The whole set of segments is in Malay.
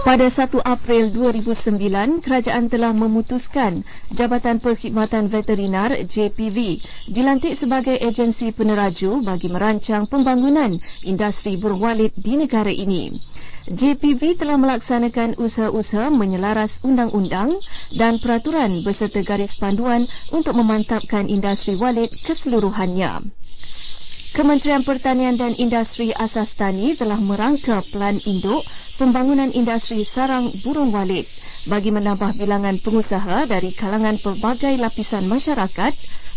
Pada 1 April 2009, kerajaan telah memutuskan Jabatan Perkhidmatan Veterinar JPV dilantik sebagai agensi peneraju bagi merancang pembangunan industri burung walit di negara ini. JPV telah melaksanakan usaha-usaha menyelaras undang-undang dan peraturan beserta garis panduan untuk memantapkan industri walit keseluruhannya. Kementerian Pertanian dan Industri Asas Tani telah merangka pelan induk pembangunan industri sarang burung walit bagi menambah bilangan pengusaha dari kalangan pelbagai lapisan masyarakat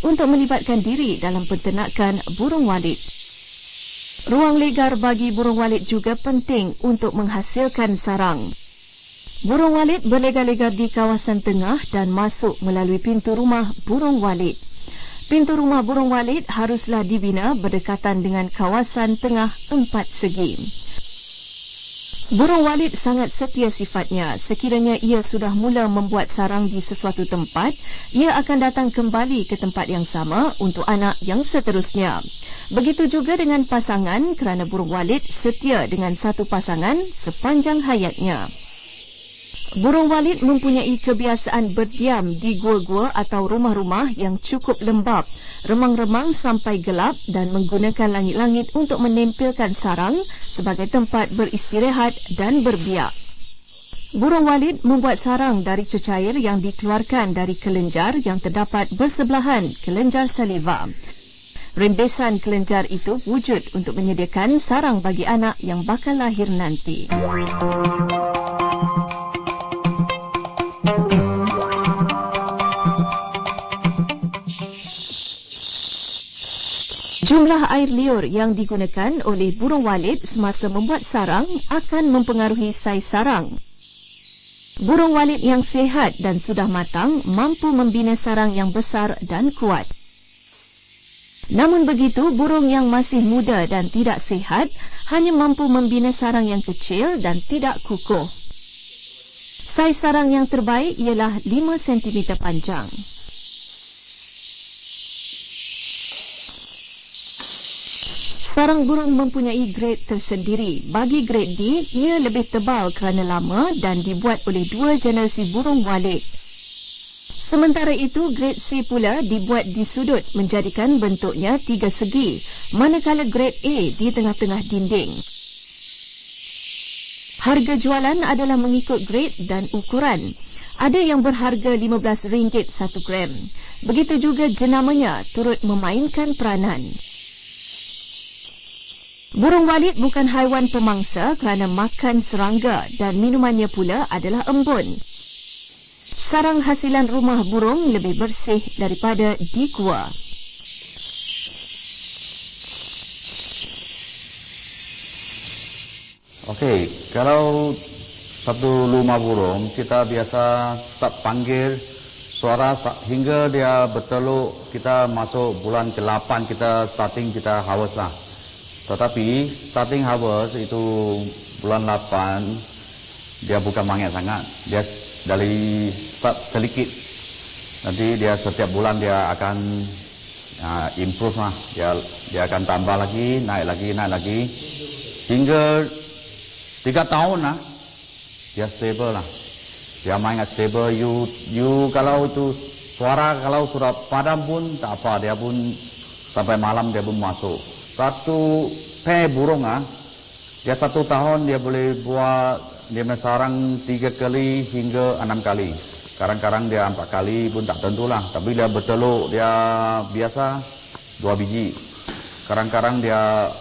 untuk melibatkan diri dalam penternakan burung walit. Ruang legar bagi burung walit juga penting untuk menghasilkan sarang. Burung walit berlegar-legar di kawasan tengah dan masuk melalui pintu rumah burung walit. Pintu rumah burung walit haruslah dibina berdekatan dengan kawasan tengah 4 segi. Burung walit sangat setia sifatnya. Sekiranya ia sudah mula membuat sarang di sesuatu tempat, ia akan datang kembali ke tempat yang sama untuk anak yang seterusnya. Begitu juga dengan pasangan kerana burung walit setia dengan satu pasangan sepanjang hayatnya. Burung walit mempunyai kebiasaan berdiam di gua-gua atau rumah-rumah yang cukup lembap, remang-remang sampai gelap dan menggunakan langit-langit untuk menempelkan sarang sebagai tempat beristirahat dan berbiak. Burung walit membuat sarang dari cecair yang dikeluarkan dari kelenjar yang terdapat bersebelahan kelenjar saliva. Rembesan kelenjar itu wujud untuk menyediakan sarang bagi anak yang bakal lahir nanti. Jumlah air liur yang digunakan oleh burung walit semasa membuat sarang akan mempengaruhi saiz sarang. Burung walit yang sihat dan sudah matang mampu membina sarang yang besar dan kuat. Namun begitu, burung yang masih muda dan tidak sihat hanya mampu membina sarang yang kecil dan tidak kukuh. Saiz sarang yang terbaik ialah 5 cm panjang. Sarang burung mempunyai grade tersendiri. Bagi grade D, ia lebih tebal kerana lama dan dibuat oleh 2 generasi burung walit. Sementara itu, grade C pula dibuat di sudut menjadikan bentuknya 3 segi, manakala grade A di tengah-tengah dinding. Harga jualan adalah mengikut grade dan ukuran. Ada yang berharga RM15 1 gram. Begitu juga jenamanya turut memainkan peranan. Burung walit bukan haiwan pemangsa kerana makan serangga dan minumannya pula adalah embun. Sarang hasilan rumah burung lebih bersih daripada di gua. Okey, kalau satu rumah burung kita biasa start panggil suara hingga dia bertelur. Kita masuk bulan ke-8 kita harvest lah. Tetapi starting harvest itu bulan 8 dia bukan banyak sangat. Dia dari start sedikit. Nanti dia setiap bulan dia akan improve lah. Dia akan tambah lagi, naik lagi. Hingga 3 tahun lah dia stable lah. Dia main stable. You kalau itu suara kalau sudah padam pun tak apa. Dia pun sampai malam dia pun masuk. Satu pair burung dia 1 tahun dia boleh buat dia sarang 3 kali hingga 6 kali. Kadang-kadang dia 4 kali pun tak tentulah. Tapi dia bertelur dia biasa 2 biji. Kadang-kadang dia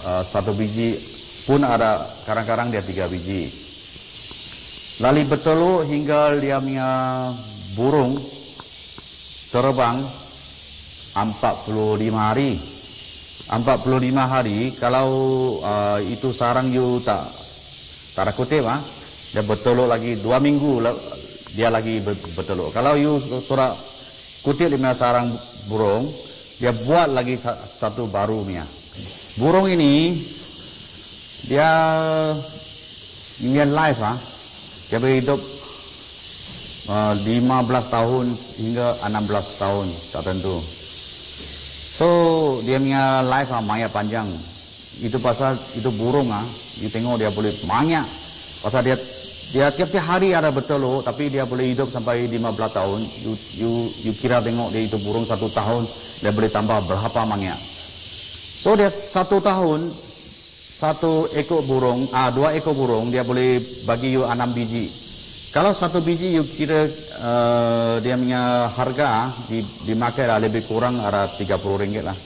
1 biji pun ada. Kadang-kadang dia 3 biji. Lalu bertelur hingga dia punya burung terbang 45 hari. 45 hari kalau itu sarang you tak ada kutip dia bertelur lagi 2 minggu dia lagi bertelur. Kalau you sudah kutip 5 sarang burung, dia buat lagi satu baru punya. Burung ini dia life dia berhidup 15 tahun hingga 16 tahun tak tentu. So dia punya life banyak panjang. Itu pasal itu burung you tengok dia boleh banyak. Pasal dia Dia tiap-tiap hari ada bertelur, tapi dia boleh hidup sampai 15 tahun. You kira tengok dia hidup burung 1 tahun, dia boleh tambah berapa banyak. So dia 1 tahun, 1 ekor burung, 2 ekor burung, dia boleh bagi you 6 biji. Kalau 1 biji you kira dia punya harga di market lebih kurang ada RM30 lah.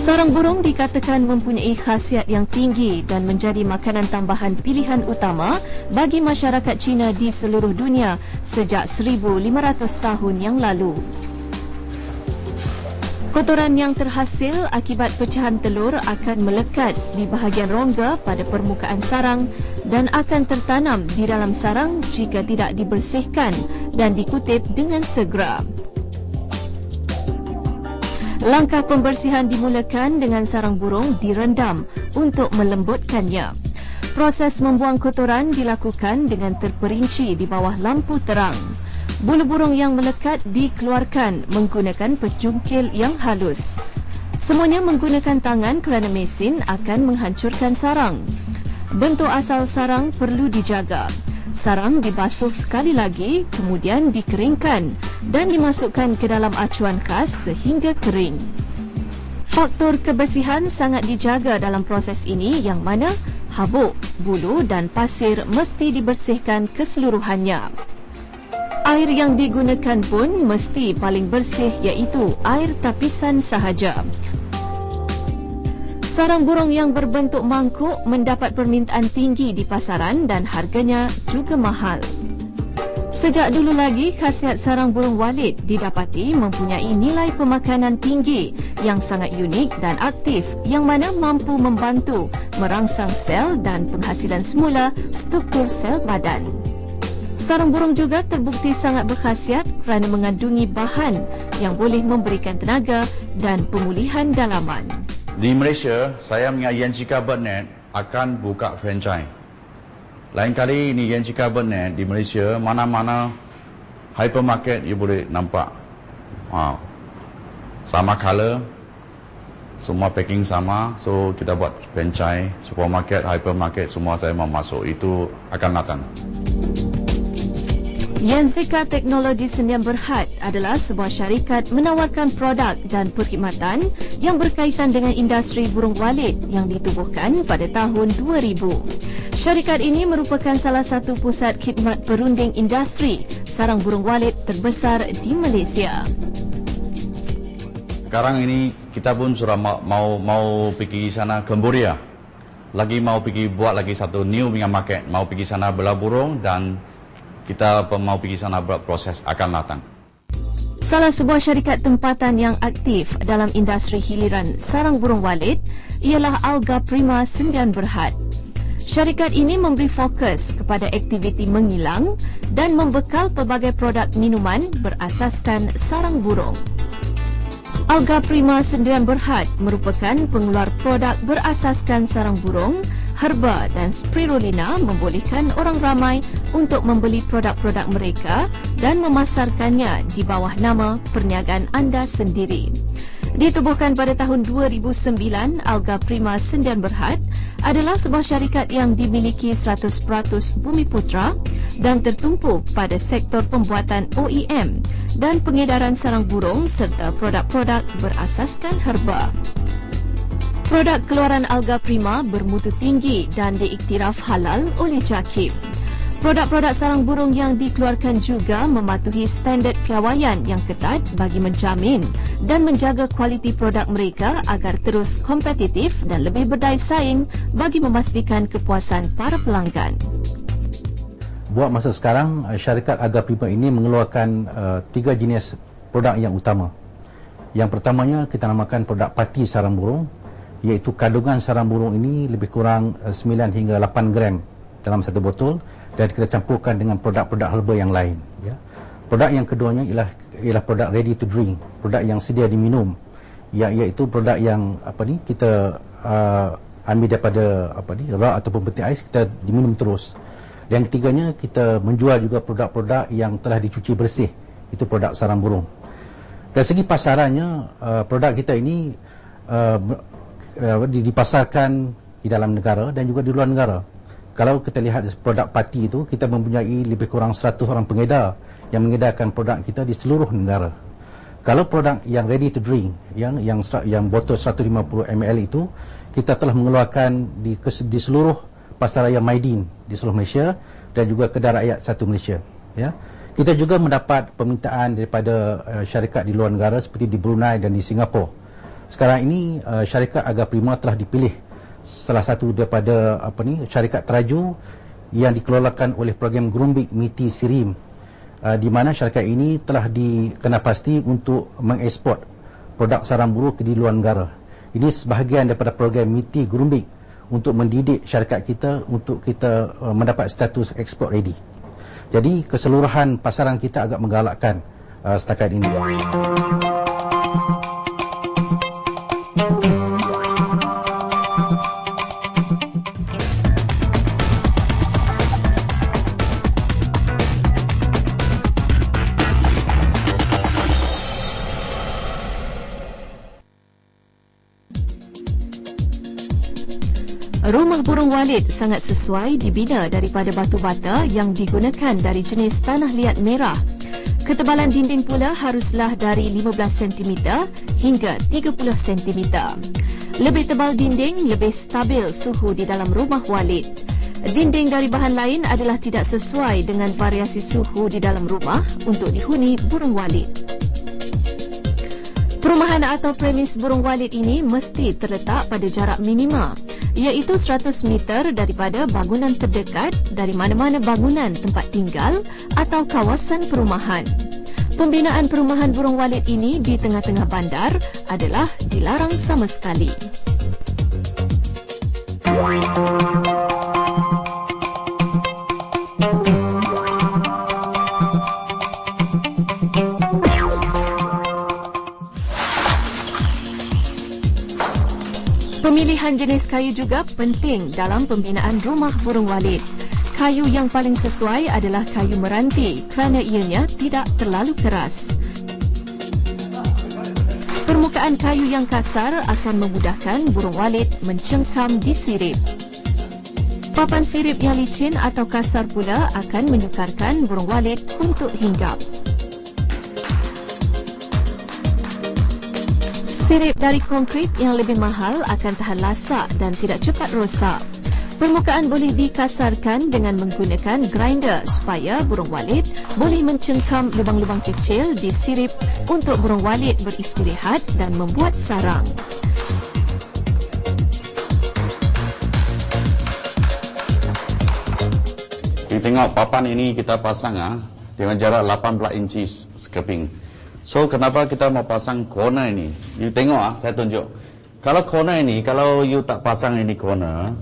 Sarang burung dikatakan mempunyai khasiat yang tinggi dan menjadi makanan tambahan pilihan utama bagi masyarakat Cina di seluruh dunia sejak 1,500 tahun yang lalu. Kotoran yang terhasil akibat pecahan telur akan melekat di bahagian rongga pada permukaan sarang dan akan tertanam di dalam sarang jika tidak dibersihkan dan dikutip dengan segera. Langkah pembersihan dimulakan dengan sarang burung direndam untuk melembutkannya. Proses membuang kotoran dilakukan dengan terperinci di bawah lampu terang. Bulu burung yang melekat dikeluarkan menggunakan pecungkil yang halus. Semuanya menggunakan tangan kerana mesin akan menghancurkan sarang. Bentuk asal sarang perlu dijaga. Sarang dibasuh sekali lagi, kemudian dikeringkan dan dimasukkan ke dalam acuan khas sehingga kering. Faktor kebersihan sangat dijaga dalam proses ini yang mana habuk, bulu dan pasir mesti dibersihkan keseluruhannya. Air yang digunakan pun mesti paling bersih iaitu air tapisan sahaja. Sarang burung yang berbentuk mangkuk mendapat permintaan tinggi di pasaran dan harganya juga mahal. Sejak dulu lagi, khasiat sarang burung walid didapati mempunyai nilai pemakanan tinggi yang sangat unik dan aktif yang mana mampu membantu merangsang sel dan penghasilan semula struktur sel badan. Sarang burung juga terbukti sangat berkhasiat kerana mengandungi bahan yang boleh memberikan tenaga dan pemulihan dalaman. Di Malaysia, saya punya Yanchika Birdnet akan buka franchise. Lain kali ini Yanchika Birdnet di Malaysia, mana-mana hypermarket you boleh nampak. Sama color, semua packing sama. So kita buat franchise, supermarket, hypermarket, semua saya mau masuk. Itu akan datang. Yanchika Teknologi Sdn Bhd adalah sebuah syarikat menawarkan produk dan perkhidmatan yang berkaitan dengan industri burung walid yang ditubuhkan pada tahun 2000. Syarikat ini merupakan salah satu pusat khidmat perunding industri sarang burung walid terbesar di Malaysia. Sekarang ini kita pun sudah mau pergi sana Cambodia. Lagi mau pergi buat lagi satu new punya market, mau pergi sana bela burung dan kita mau pergi sana buat proses akan datang. Salah sebuah syarikat tempatan yang aktif dalam industri hiliran sarang burung walid ialah Alga Prima Sdn Bhd. Syarikat ini memberi fokus kepada aktiviti mengilang dan membekal pelbagai produk minuman berasaskan sarang burung. Alga Prima Sdn Bhd merupakan pengeluar produk berasaskan sarang burung, herba dan spirulina membolehkan orang ramai untuk membeli produk-produk mereka dan memasarkannya di bawah nama perniagaan anda sendiri. Ditubuhkan pada tahun 2009, Alga Prima Sdn Bhd adalah sebuah syarikat yang dimiliki 100% Bumiputra dan tertumpu pada sektor pembuatan OEM dan pengedaran sarang burung serta produk-produk berasaskan herba. Produk keluaran Alga Prima bermutu tinggi dan diiktiraf halal oleh JAKIM. Produk-produk sarang burung yang dikeluarkan juga mematuhi standard piawaian yang ketat bagi menjamin dan menjaga kualiti produk mereka agar terus kompetitif dan lebih berdaya saing bagi memastikan kepuasan para pelanggan. Buat masa sekarang, syarikat Alga Prima ini mengeluarkan 3 jenis produk yang utama. Yang pertamanya kita namakan produk pati sarang burung, iaitu kandungan sarang burung ini lebih kurang 9 hingga 8 gram dalam satu botol dan kita campurkan dengan produk-produk herba yang lain. Ya. Produk yang keduanya ialah produk ready to drink, produk yang sedia diminum, iaitu produk yang kita ambil daripada raw ataupun peti ais, kita diminum terus. Yang ketiganya, kita menjual juga produk-produk yang telah dicuci bersih, itu produk sarang burung. Dari segi pasarannya, produk kita ini dipasarkan di dalam negara dan juga di luar negara. Kalau kita lihat produk pati itu, kita mempunyai lebih kurang 100 orang pengedar yang mengedarkan produk kita di seluruh negara. Kalau produk yang ready to drink, yang botol 150 ml itu, kita telah mengeluarkan di seluruh pasaraya Maidin di seluruh Malaysia dan juga kedai rakyat satu Malaysia. Ya. Kita juga mendapat permintaan daripada syarikat di luar negara seperti di Brunei dan di Singapura. Sekarang ini syarikat Agar Prima telah dipilih salah satu daripada syarikat teraju yang dikelolakan oleh program Grumbik MITI Sirim, di mana syarikat ini telah dikenal-pasti untuk mengeksport produk sarang burung ke di luar negara. Ini sebahagian daripada program MITI Grumbik untuk mendidik syarikat kita untuk kita mendapat status export ready. Jadi keseluruhan pasaran kita agak menggalakkan setakat ini. Rumah burung Walid sangat sesuai dibina daripada batu bata yang digunakan dari jenis tanah liat merah. Ketebalan dinding pula haruslah dari 15 cm hingga 30 cm. Lebih tebal dinding, lebih stabil suhu di dalam rumah Walid. Dinding dari bahan lain adalah tidak sesuai dengan variasi suhu di dalam rumah untuk dihuni burung Walid. Perumahan atau premis burung Walid ini mesti terletak pada jarak minima, iaitu 100 meter daripada bangunan terdekat dari mana-mana bangunan tempat tinggal atau kawasan perumahan. Pembinaan perumahan burung Walid ini di tengah-tengah bandar adalah dilarang sama sekali. Pemilihan jenis kayu juga penting dalam pembinaan rumah burung Walid. Kayu yang paling sesuai adalah kayu meranti kerana ianya tidak terlalu keras. Permukaan kayu yang kasar akan memudahkan burung Walid mencengkam di sirip. Papan sirip yang licin atau kasar pula akan menyukarkan burung Walid untuk hinggap. Sirip dari konkrit yang lebih mahal akan tahan lasak dan tidak cepat rosak. Permukaan boleh dikasarkan dengan menggunakan grinder supaya burung Walid boleh mencengkam lubang-lubang kecil di sirip untuk burung Walid beristirahat dan membuat sarang. Kita tengok papan ini kita pasang dengan jarak 18 inci sekeping. So kenapa kita mau pasang corner ini? You tengok saya tunjuk. Kalau corner ini, kalau you tak pasang ini corner,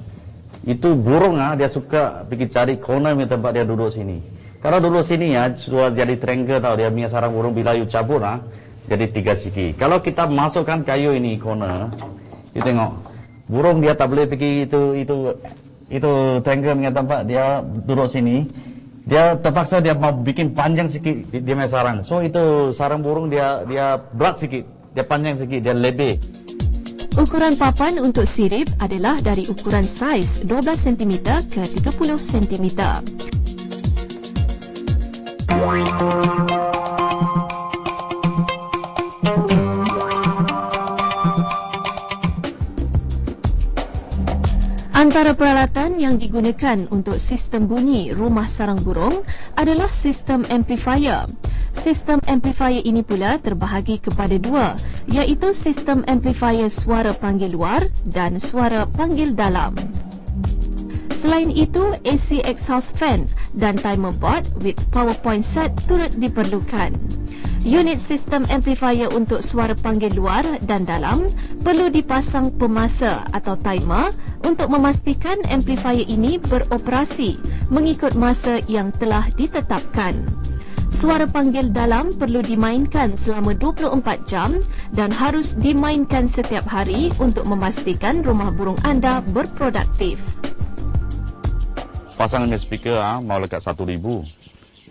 itu burung dia suka pergi cari corner punya tempat dia duduk sini. Kalau duduk sini sudah jadi triangle tau, dia punya sarang burung bila you cabut jadi 3 segi. Kalau kita masukkan kayu ini corner, you tengok burung dia tak boleh pergi itu triangle punya tempat dia duduk sini. Dia terpaksa dia mau bikin panjang sikit dia punya sarang. So itu sarang burung dia berat sikit, dia panjang sikit, dia lebih. Ukuran papan untuk sirip adalah dari ukuran saiz 12 cm ke 30 cm. Antara peralatan yang digunakan untuk sistem bunyi rumah sarang burung adalah sistem amplifier. Sistem amplifier ini pula terbahagi kepada dua, iaitu sistem amplifier suara panggil luar dan suara panggil dalam. Selain itu, AC exhaust fan dan timer board with PowerPoint set turut diperlukan. Unit sistem amplifier untuk suara panggil luar dan dalam perlu dipasang pemasa atau timer untuk memastikan amplifier ini beroperasi mengikut masa yang telah ditetapkan. Suara panggil dalam perlu dimainkan selama 24 jam dan harus dimainkan setiap hari untuk memastikan rumah burung anda berproduktif. Pasang punya speaker mau lekat 1,000.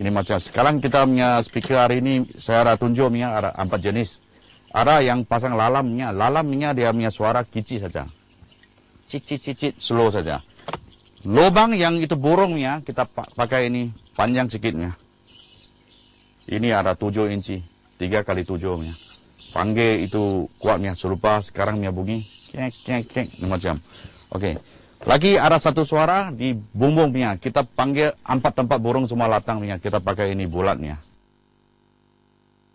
Ini macam sekarang kita punya speaker hari ini saya ada tunjuk punya ada 4 jenis. Ada yang pasang lalamnya. Lalamnya dia punya suara kecil saja. Cicit slow saja. Lubang yang itu burungnya kita pakai ini panjang sikitnya. Ini ada 7 inci. 3 kali 7 punya. Panggil itu kuatnya serupa sekarang punya bunyi. Kek kek kek macam. Okey. Lagi ada satu suara di bumbung punya. Kita panggil 4 tempat burung semua latang punya. Kita pakai ini bulatnya.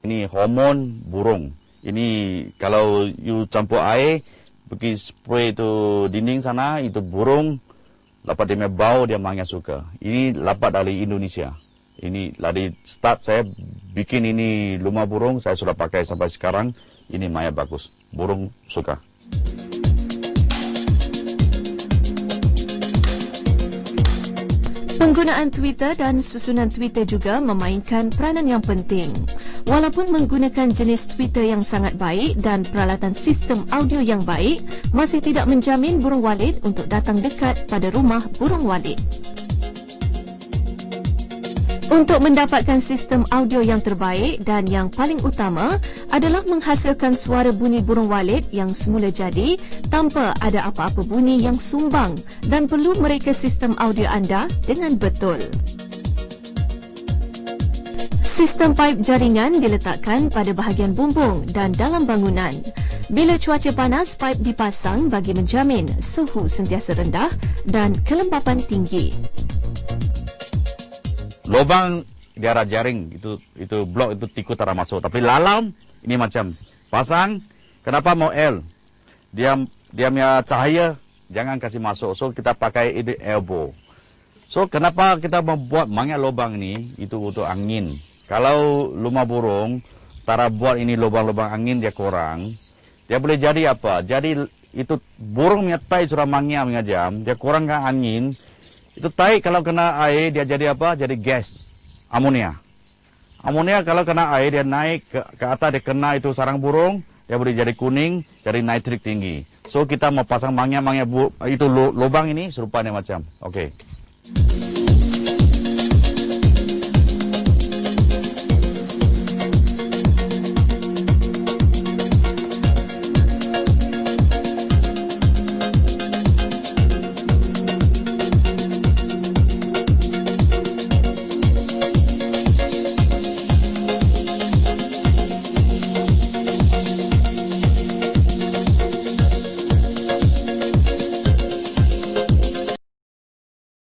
Ini hormon burung. Ini kalau you campur air, pergi spray itu dinding sana, itu burung, dapat dia punya bau, dia banyak suka. Ini dapat dari Indonesia. Ini dari start saya bikin ini rumah burung, saya sudah pakai sampai sekarang. Ini banyak bagus. Burung suka. Penggunaan Twitter dan susunan Twitter juga memainkan peranan yang penting. Walaupun menggunakan jenis Twitter yang sangat baik dan peralatan sistem audio yang baik, masih tidak menjamin burung walid untuk datang dekat pada rumah burung walid. Untuk mendapatkan sistem audio yang terbaik dan yang paling utama adalah menghasilkan suara bunyi burung walid yang semula jadi tanpa ada apa-apa bunyi yang sumbang dan perlu mereka sistem audio anda dengan betul. Sistem paip jaringan diletakkan pada bahagian bumbung dan dalam bangunan. Bila cuaca panas, paip dipasang bagi menjamin suhu sentiasa rendah dan kelembapan tinggi. Lubang dia ada jaring, itu blok itu tikus tak masuk. Tapi lalam ini macam pasang. Kenapa mau L? Dia punya cahaya jangan kasih masuk. So kita pakai ini elbow. So kenapa kita membuat banyak lubang ini? Itu untuk angin. Kalau rumah burung, tara buat ini lubang-lubang angin dia kurang. Dia boleh jadi apa? Jadi itu burung punya tai surah mangnya mengajam, dia kurangkan angin. Itu tai kalau kena air dia jadi apa? Jadi gas, amonia. Amonia kalau kena air dia naik ke atas, dia kena itu sarang burung, dia boleh jadi kuning, jadi nitrik tinggi. So kita mau pasang mangnya itu lubang ini serupanya macam. Okey.